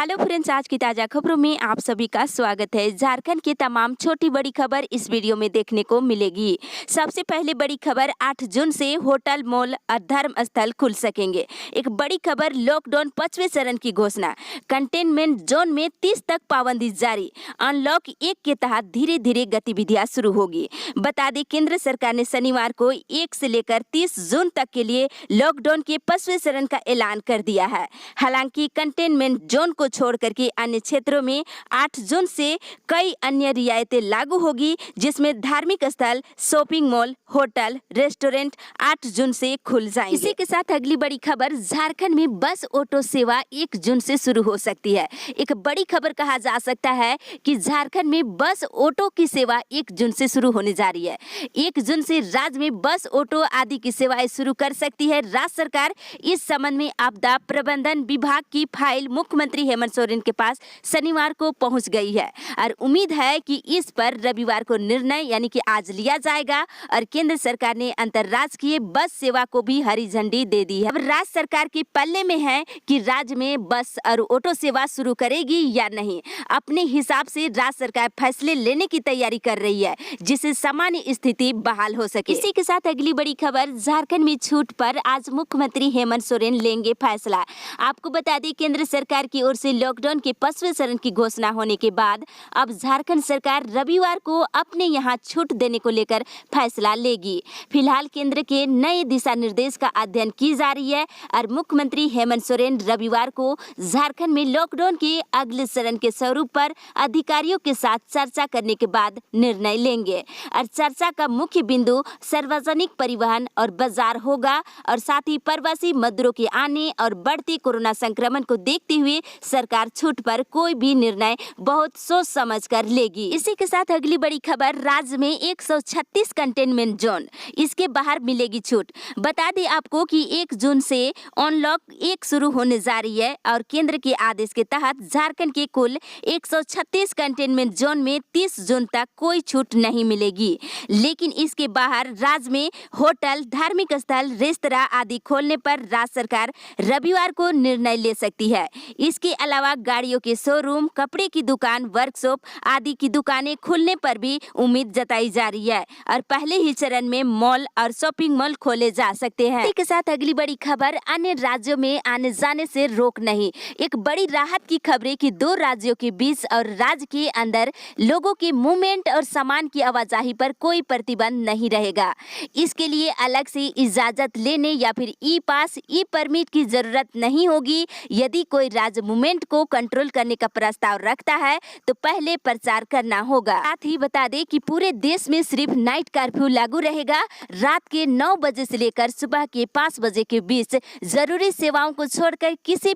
Hello friends, आज की ताज़ा खबरों में आप सभी का स्वागत है। झारखंड की तमाम छोटी बड़ी खबर इस वीडियो में देखने को मिलेगी। सबसे पहले बड़ी खबर, 8 जून से होटल, मॉल और धर्म स्थल खुल सकेंगे। एक बड़ी खबर, लॉकडाउन 5वें चरण की घोषणा। कंटेनमेंट जोन में 30 तक पाबंदी जारी। अनलॉक 1 के तहत धीरे धीरे गतिविधियां शुरू होगी। बता दें, केंद्र सरकार ने शनिवार को 1 से लेकर 30 जून तक के लिए लॉकडाउन के 5वें चरण का ऐलान कर दिया है। हालांकि कंटेनमेंट जोन को छोड़कर के अन्य क्षेत्रों में 8 जून से कई अन्य रियायतें लागू होगी, जिसमें धार्मिक स्थल, शॉपिंग मॉल, होटल, रेस्टोरेंट 8 जून से खुल जाएंगे। इसी के साथ अगली बड़ी खबर, झारखंड में बस ऑटो सेवा 1 जून से शुरू हो सकती है। एक बड़ी खबर कहा जा सकता है कि झारखंड में बस ऑटो की सेवा 1 जून से शुरू होने जा रही है। 1 जून से राज्य में बस ऑटो आदि की सेवाएं शुरू कर सकती है राज्य सरकार। इस संबंध में आपदा प्रबंधन विभाग की फाइल मुख्यमंत्री हेमंत सोरेन के पास शनिवार को पहुंच गई है और उम्मीद है कि इस पर रविवार को निर्णय यानी कि आज लिया जाएगा। और केंद्र सरकार ने अंतर्राज्यीय बस सेवा को भी हरी झंडी दे दी है। अब राज्य सरकार के पल्ले में है कि राज्य में बस और ऑटो सेवा शुरू करेगी या नहीं। अपने हिसाब से राज्य सरकार फैसले लेने की तैयारी कर रही है, जिससे सामान्य स्थिति बहाल हो सके। इसी के साथ अगली बड़ी खबर, झारखंड में छूट पर आज मुख्यमंत्री हेमंत सोरेन लेंगे फैसला। आपको बता दें, केंद्र सरकार की ओर से लॉकडाउन के 5वें चरण की घोषणा होने के बाद अब झारखंड सरकार रविवार को अपने यहां छूट देने को लेकर फैसला लेगी। फिलहाल केंद्र के नए दिशा निर्देश का अध्ययन की जा रही है और मुख्यमंत्री हेमंत सोरेन रविवार को झारखंड में लॉकडाउन के अगले चरण के स्वरूप पर अधिकारियों के साथ चर्चा करने के बाद निर्णय लेंगे। और चर्चा का मुख्य बिंदु सार्वजनिक परिवहन और बाजार होगा और साथ ही प्रवासी मजदूरों के आने और बढ़ती कोरोना संक्रमण को देखते हुए सरकार छूट पर कोई भी निर्णय बहुत सोच समझ कर लेगी। इसी के साथ अगली बड़ी खबर, राज्य में 136 कंटेनमेंट जोन, इसके बाहर मिलेगी छूट। बता दें आपको कि 1 जून से अनलॉक 1 शुरू होने जा रही है और केंद्र के आदेश के तहत झारखंड के कुल 136 कंटेनमेंट जोन में 30 जून तक कोई छूट नहीं मिलेगी। लेकिन इसके बाहर राज्य में होटल, धार्मिक स्थल, रेस्तरां आदि खोलने पर राज्य सरकार रविवार को निर्णय ले सकती है। इसके अलावा गाड़ियों के शोरूम, कपड़े की दुकान, वर्कशॉप आदि की दुकानें खुलने पर भी उम्मीद जताई जा रही है और पहले ही चरण में मॉल और शॉपिंग मॉल खोले जा सकते हैं। इसी के साथ अगली बड़ी खबर, अन्य राज्यों में आने जाने से रोक नहीं। एक बड़ी राहत की खबरें कि 2 राज्यों के बीच और राज्य के अंदर लोगों के मूवमेंट और सामान की आवाजाही पर कोई प्रतिबंध नहीं रहेगा। इसके लिए अलग से इजाजत लेने या फिर ई पास, ई परमिट की जरूरत नहीं होगी। यदि कोई राज्य मूवमेंट को कंट्रोल करने का प्रस्ताव रखता है तो पहले प्रचार करना होगा। साथ ही बता दें कि पूरे देश में सिर्फ नाइट कर्फ्यू लागू रहेगा। रात के 9 बजे से लेकर सुबह के 5 बजे के बीच जरूरी सेवाओं को छोड़कर किसी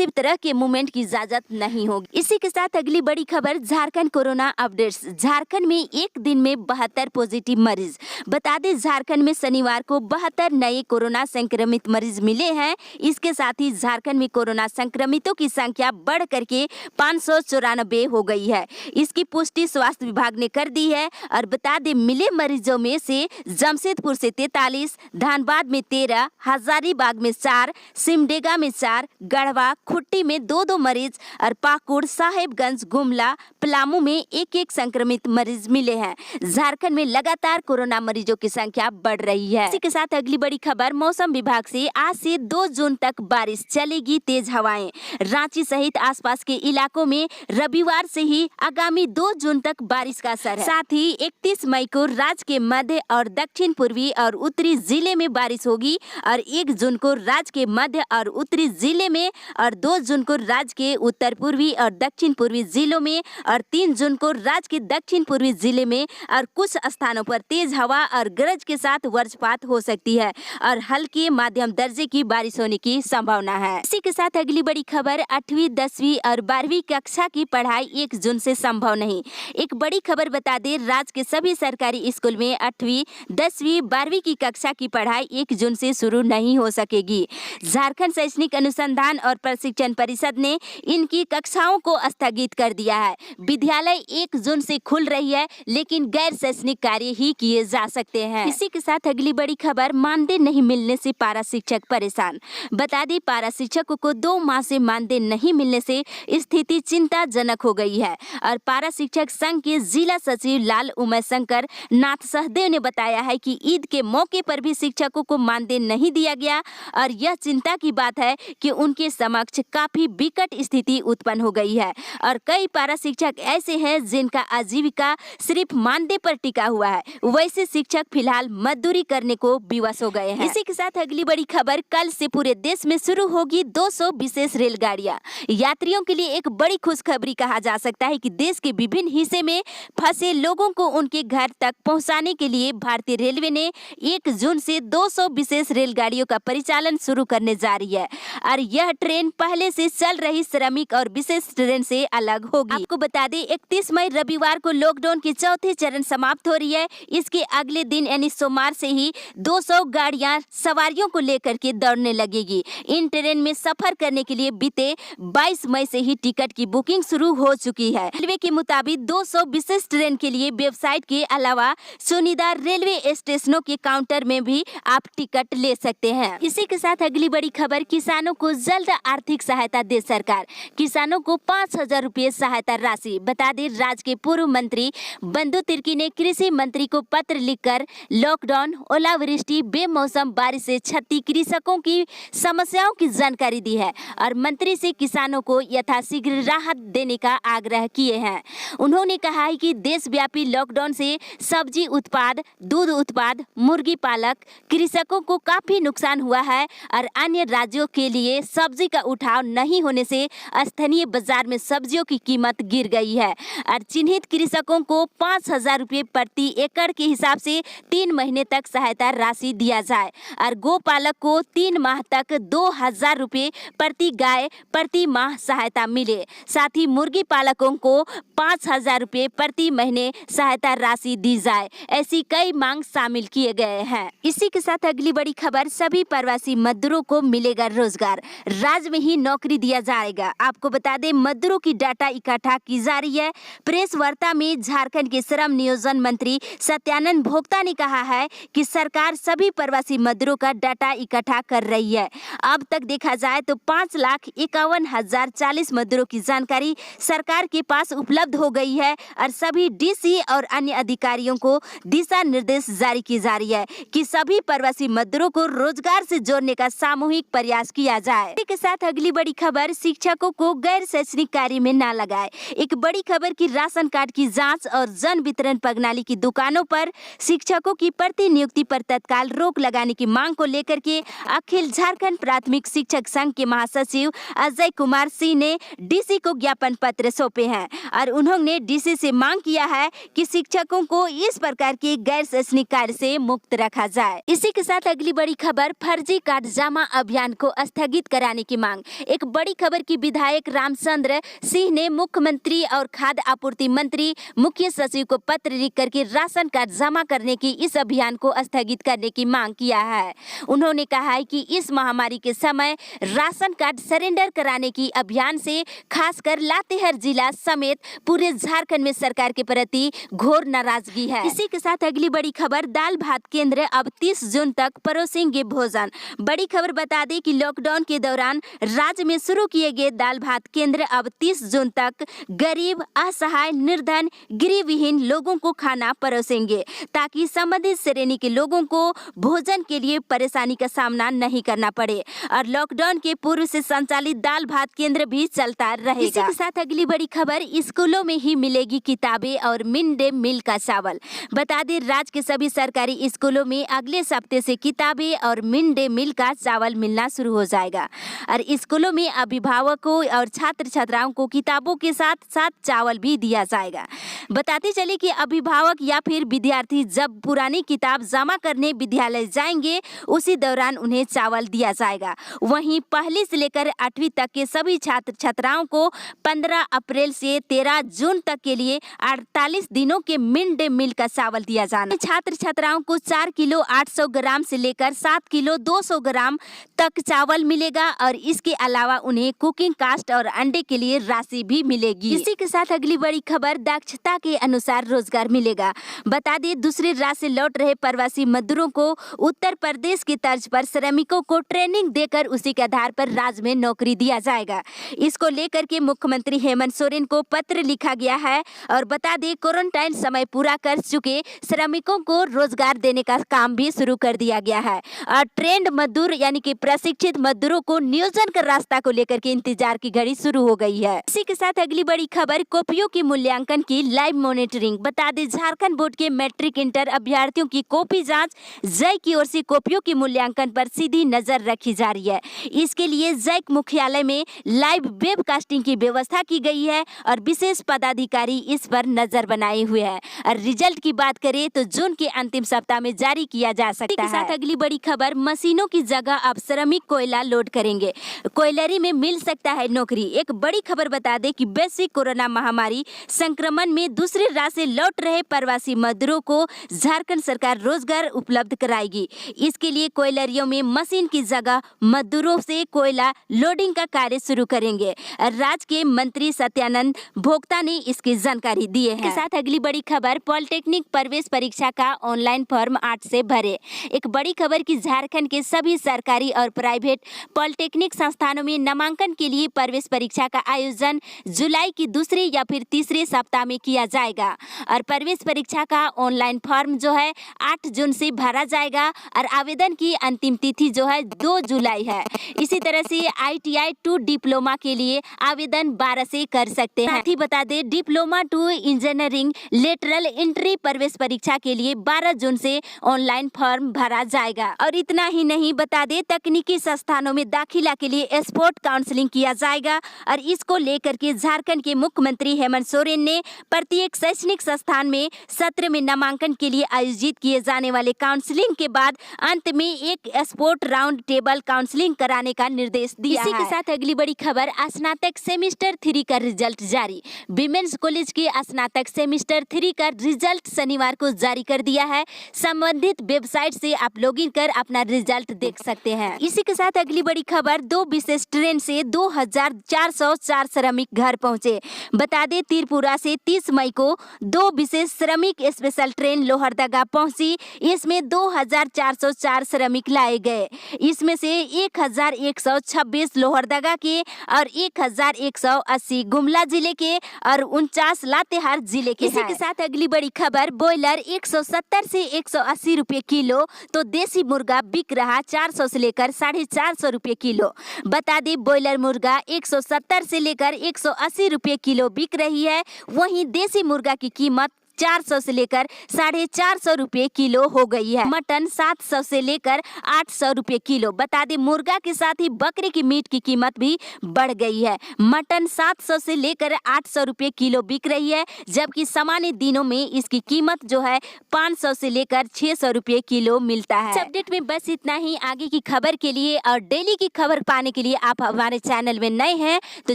तरह के मूवमेंट की इजाजत नहीं होगी। इसी के साथ अगली बड़ी खबर, झारखंड कोरोना अपडेट्स। झारखंड में एक दिन में 72 पॉजिटिव मरीज। बता दें, झारखंड में शनिवार को 72 नए कोरोना संक्रमित मरीज मिले हैं। इसके साथ ही झारखंड में कोरोना संक्रमितों की संख्या बढ़ करके 594 हो गई है। इसकी पुष्टि स्वास्थ्य विभाग ने कर दी है। और बता दें, मिले मरीजों में से जमशेदपुर से 43, धनबाद में 13, हजारीबाग में 4, सिमडेगा में 4, गढ़वा, खुट्टी में 2-2 मरीज और पाकुड़, साहेबगंज, गुमला, पलामू में 1-1 संक्रमित मरीज मिले हैं। झारखंड में लगातार कोरोना मरीजों की संख्या बढ़ रही है। इसी के साथ अगली बड़ी खबर, मौसम विभाग से आज से 2 जून तक बारिश चलेगी, तेज हवाएं। रांची सहित आसपास के इलाकों में रविवार से ही आगामी 2 जून तक बारिश का असर है। साथ ही 31 मई को राज्य के मध्य और दक्षिण पूर्वी और उत्तरी जिले में बारिश होगी और 1 जून को राज्य के मध्य और उत्तरी जिले में और 2 जून को राज्य के उत्तर पूर्वी और दक्षिण पूर्वी जिलों में और 3 जून को राज्य के दक्षिण पूर्वी जिले में और कुछ स्थानों पर तेज हवा और गरज के साथ वज्रपात हो सकती है और हल्की माध्यम दर्जे की बारिश होने की संभावना है। इसी के साथ अगली बड़ी खबर, 8वीं, 10वीं और 12वीं कक्षा की पढ़ाई 1 जून से संभव नहीं। एक बड़ी खबर बता दें, राज्य के सभी सरकारी स्कूल में 8वीं, 10वीं, 12वीं की कक्षा की पढ़ाई 1 जून से शुरू नहीं हो सकेगी। झारखंड शैक्षणिक अनुसंधान और प्रशिक्षण परिषद ने इनकी कक्षाओं को स्थगित कर दिया है। विद्यालय 1 जून से खुल रही है, लेकिन गैर शैक्षणिक कार्य ही किए जा सकते हैं। इसी के साथ अगली बड़ी खबर, मानदेय नहीं मिलने से पारा शिक्षक परेशान। बता दें, पारा शिक्षकों को 2 माह से मानदेय नहीं मिलने से स्थिति चिंताजनक हो गई है। और पारा शिक्षक संघ के जिला सचिव लाल उमय शंकर नाथ सहदेव ने बताया है कि ईद के मौके पर भी शिक्षकों को मानदेय नहीं दिया गया और यह चिंता की बात है कि उनके समक्ष काफी विकट स्थिति उत्पन्न हो गई है। और कई पारा शिक्षक ऐसे हैं जिनका आजीविका सिर्फ मानदेय पर टिका हुआ है, वैसे शिक्षक फिलहाल मजदूरी करने को विवश हो गए हैं। इसी के साथ अगली बड़ी खबर, कल से पूरे देश में शुरू होगी 200 विशेष रेलगाड़ियां। यात्रियों के लिए एक बड़ी खुशखबरी कहा जा सकता है कि देश के विभिन्न हिस्से में फंसे लोगों को उनके घर तक पहुंचाने के लिए भारतीय रेलवे ने 1 जून से 200 विशेष रेलगाड़ियों का परिचालन शुरू करने जा रही है। और यह ट्रेन पहले से चल रही श्रमिक और विशेष ट्रेन से अलग होगी। आपको बता दें 31 मई रविवार को लॉकडाउन के चौथे चरण समाप्त हो रही है। इसके अगले दिन यानी सोमवार से ही 200 गाड़ियां सवारियों को लेकर के दौड़ने लगेगी। इन ट्रेन में सफर करने के लिए बीते 22 मई से ही टिकट की बुकिंग शुरू हो चुकी है। रेलवे के मुताबिक 200 विशेष ट्रेन के लिए वेबसाइट के अलावा चुनिंदा रेलवे स्टेशनों के काउंटर में भी आप टिकट ले सकते हैं। इसी के साथ अगली बड़ी खबर, किसानों को जल्द आर्थिक सहायता दे सरकार, किसानों को 5,000 रुपये सहायता राशि। बता दें राज्य के पूर्व मंत्री बंधु तिर्की ने कृषि मंत्री को पत्र लिखकर लॉकडाउन, ओलावृष्टि, बेमौसम बारिश से क्षति कृषकों की समस्याओं की जानकारी दी है और मंत्री से किसानों को यथाशीघ्र राहत देने का आग्रह किए हैं। उन्होंने कहा है कि देशव्यापी लॉकडाउन से सब्जी उत्पाद, दूध उत्पाद, मुर्गी पालक कृषकों को काफी नुकसान हुआ है और अन्य राज्यों के लिए सब्जी का उठाव नहीं होने से स्थानीय बाजार में सब्जियों की कीमत गिर गई है। और चिन्हित कृषकों को 5,000 रुपये प्रति एकड़ के हिसाब से 3 महीने तक सहायता राशि दिया जाए और गोपालक को 3 माह तक 2,000 रुपये प्रति गाय प्रति माह सहायता मिले। साथ ही मुर्गी पालकों को 5,000 रुपये प्रति महीने सहायता राशि दी जाए। ऐसी कई मांग शामिल किए गए हैं। इसी के साथ अगली बड़ी खबर, सभी प्रवासी मजदूरों को मिलेगा रोजगार, राज्य में ही नौकरी दिया जाएगा। आपको बता दें मजदूरों की डाटा इकट्ठा की जा रही है। प्रेस वार्ता में झारखंड के श्रम नियोजन मंत्री सत्यानंद भोक्ता ने कहा है कि सरकार सभी प्रवासी मजदूरों का डाटा इकट्ठा कर रही है। अब तक देखा जाए तो 5,51,040 मजदूरों की जानकारी सरकार के पास उपलब्ध हो गई है और सभी डीसी और अन्य अधिकारियों को दिशा निर्देश जारी की जा रही है कि सभी प्रवासी मजदूरों को रोजगार से जोड़ने का सामूहिक प्रयास किया जाए। इसी के साथ अगली बड़ी खबर, शिक्षकों को गैर शैक्षणिक कार्य में न लगाए। एक बड़ी खबर की राशन कार्ड की जांच और जन वितरण प्रणाली की दुकानों पर शिक्षकों की प्रतिनियुक्ति पर तत्काल रोक लगाने की मांग को लेकर के अखिल झारखंड प्राथमिक शिक्षक संघ के महासचिव अजय कुमार सिंह ने डीसी को ज्ञापन पत्र सौंपे हैं और उन्होंने डीसी से मांग किया है कि शिक्षकों को इस प्रकार के गैर शैक्षणिक कार्य से मुक्त रखा जाए। इसी के साथ अगली बड़ी खबर, फर्जी कार्ड जमा अभियान को स्थगित कराने की मांग। एक बड़ी खबर की विधायक रामचंद्र सिंह ने मुख्यमंत्री और खाद्य आपूर्ति मंत्री मुख्य सचिव को पत्र लिख करके राशन कार्ड जमा करने की इस अभियान को स्थगित करने की मांग किया है। उन्होंने कहा है कि इस महामारी के समय राशन कार्ड सरेंडर कराने की अभियान से खासकर लातेहार जिला समेत पूरे झारखंड में सरकार के प्रति घोर नाराजगी है। इसी के साथ अगली बड़ी खबर, दाल भात केंद्र अब 30 जून तक परोसेंगे भोजन। बड़ी खबर बता दें कि लॉकडाउन के दौरान राज्य में शुरू किए गए दाल भात केंद्र अब 30 जून तक गरीब, असहाय, निर्धन, गृहविहीन लोगों को खाना परोसेंगे ताकि संबंधित श्रेणी के लोगों को भोजन के लिए परेशानी का सामना नहीं करना पड़े और लॉकडाउन के पूर्व से संचालित दाल भात केंद्र भी चलता रहेगा। इसी के साथ अगली बड़ी खबर, स्कूलों में ही मिलेगी किताबें और मिड डे मील का चावल। बता दें राज्य के सभी सरकारी स्कूलों में अगले हफ्ते से किताबें और मिड डे मील का चावल मिलना शुरू हो जाएगा और स्कूलों में अभिभावकों और छात्र छात्राओं को किताबों के साथ साथ चावल भी दिया जाएगा। बताते चले कि अभिभावक या फिर विद्यार्थी जब पुरानी किताब जमा करने विद्यालय जाएंगे उसी दौरान उन्हें चावल दिया जाएगा। वहीं पहली से लेकर 8वीं तक के सभी छात्र छात्राओं को 15 अप्रैल से 13 जून तक के लिए 48 दिनों के मिड डे मील का चावल दिया जाना। छात्र छात्राओं को 4 किलो 800 ग्राम से लेकर 7 किलो 200 ग्राम तक चावल मिलेगा और इसके अलावा उन्हें कुकिंग कास्ट और अंडे के लिए राशि भी मिलेगी। इसी के साथ अगली बड़ी खबर, दक्षता के अनुसार रोजगार मिलेगा। बता दें दूसरे राज्य से लौट रहे प्रवासी मजदूरों को उत्तर प्रदेश की तर्ज पर श्रमिकों को ट्रेनिंग देकर उसी के आधार पर राज्य में नौकरी दिया जाएगा। इसको लेकर के मुख्यमंत्री हेमंत सोरेन को पत्र लिखा गया है और बता दें क्वारंटाइन समय पूरा कर चुके श्रमिकों को रोजगार देने का काम भी शुरू कर दिया गया है और ट्रेंड मजदूर यानी कि प्रशिक्षित मजदूरों को नियोजन कर रास्ता को लेकर के इंतजार की घड़ी शुरू हो गई है। इसी के साथ अगली बड़ी खबर, कॉपियों की मूल्यांकन की लाइव मॉनिटरिंग। बता दें झारखंड बोर्ड के मैट्रिक इंटर अभ्यर्थियों की कॉपी जांच जैक की ओर से कॉपियों की मूल्यांकन पर सीधी नजर रखी जा रही है। इसके लिए जैक मुख्यालय में लाइव वेबकास्टिंग की व्यवस्था की गई है और विशेष पदाधिकारी इस पर नजर बनाए हुए हैं और रिजल्ट की बात करें तो जून के अंतिम सप्ताह में जारी किया जा सकता है। साथ अगली बड़ी खबर, मशीनों की जगह अब श्रमिक कोयला लोड करेंगे, कोयलरी में मिल सकता है नौकरी। एक बड़ी खबर बता दें कि वैश्विक कोरोना महामारी संक्रमण में दूसरे राज्य से लौट रहे प्रवासी मजदूरों को झारखंड सरकार रोजगार उपलब्ध कराएगी। इसके लिए कोयलरियों में मशीन की जगह मजदूरों से कोयला लोडिंग का कार्य शुरू करेंगे। राज्य के मंत्री सत्यानंद भोक्ता ने इसकी जानकारी दी है। इसके साथ अगली बड़ी खबर, पॉलिटेक्निक प्रवेश परीक्षा का ऑनलाइन फॉर्म 8 से भरे। एक बड़ी खबर कि झारखंड के सभी सरकारी और प्राइवेट पॉलिटेक्निक संस्थानों में नामांकन के लिए प्रवेश परीक्षा का आयोजन जुलाई की दूसरे या फिर तीसरे सप्ताह में किया जाएगा और प्रवेश परीक्षा का ऑनलाइन फॉर्म जो है 8 जून से भरा जाएगा और आवेदन की अंतिम तिथि जो है 2 जुलाई है। इसी तरह से ITI टू डिप्लोमा के लिए आवेदन 12 से कर सकते हैं। साथ ही बता दें diploma to engineering lateral entry प्रवेश परीक्षा के लिए 12 जून से ऑनलाइन फॉर्म भरा जाएगा। और इतना ही नहीं, बता दें तकनीकी संस्थानों में दाखिला के लिए स्पोर्ट काउंसलिंग किया जाएगा और इसको लेकर के झारखंड के मुख्यमंत्री हेमंत सोरेन ने प्रत्येक शैक्षणिक संस्थान में सत्र में नामांकन के लिए आयोजित किए जाने वाले काउंसलिंग के बाद अंत में एक स्पोर्ट राउंड टेबल काउंसलिंग कराने का निर्देश दिया है। इसी के साथ अगली बड़ी खबर, स्नातक सेमेस्टर 3 का रिजल्ट जारी। विमेंस कॉलेज के स्नातक सेमेस्टर 3 का रिजल्ट शनिवार को जारी कर दिया है। संबंधित वेबसाइट से आप लॉगिन कर अपना रिजल्ट देख सकते हैं। इसी के साथ अगली बड़ी खबर, 2 विशेष ट्रेन से 2404 श्रमिक घर पहुंचे। बता दें त्रिपुरा से 30 मई को 2 विशेष श्रमिक स्पेशल ट्रेन लोहरदगा पहुंची। इसमें 2404 श्रमिक लाए गए। इसमें से 1126 लोहरदगा के और 1180 गुमला जिले के और 49 लातेहार जिले के। इसी के साथ अगली बड़ी खबर, बॉयलर 170 से 180 रुपए किलो तो देसी मुर्गा बिक रहा 400 से लेकर 450 रुपए किलो। बता दें बॉयलर मुर्गा 170 से लेकर 180 रुपए किलो बिक रही है, वहीं देसी मुर्गा की कीमत 400 से लेकर 450 रुपए किलो हो गई है। मटन 700 से लेकर 800 रुपए किलो। बता दें मुर्गा के साथ ही बकरे की मीट की कीमत भी बढ़ गई है। मटन 700 से लेकर 800 रुपए किलो बिक रही है, जबकि सामान्य दिनों में इसकी कीमत जो है 500 से लेकर 600 रुपए किलो मिलता है। अपडेट में बस इतना ही। आगे की खबर के लिए और डेली की खबर पाने के लिए आप हमारे चैनल में नए हैं तो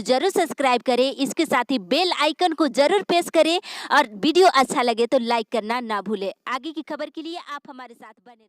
जरूर सब्सक्राइब करें। इसके साथ ही बेल आइकन को जरूर प्रेस करें और वीडियो अच्छा लगे तो लाइक करना ना भूले। आगे की खबर के लिए आप हमारे साथ बने रहें।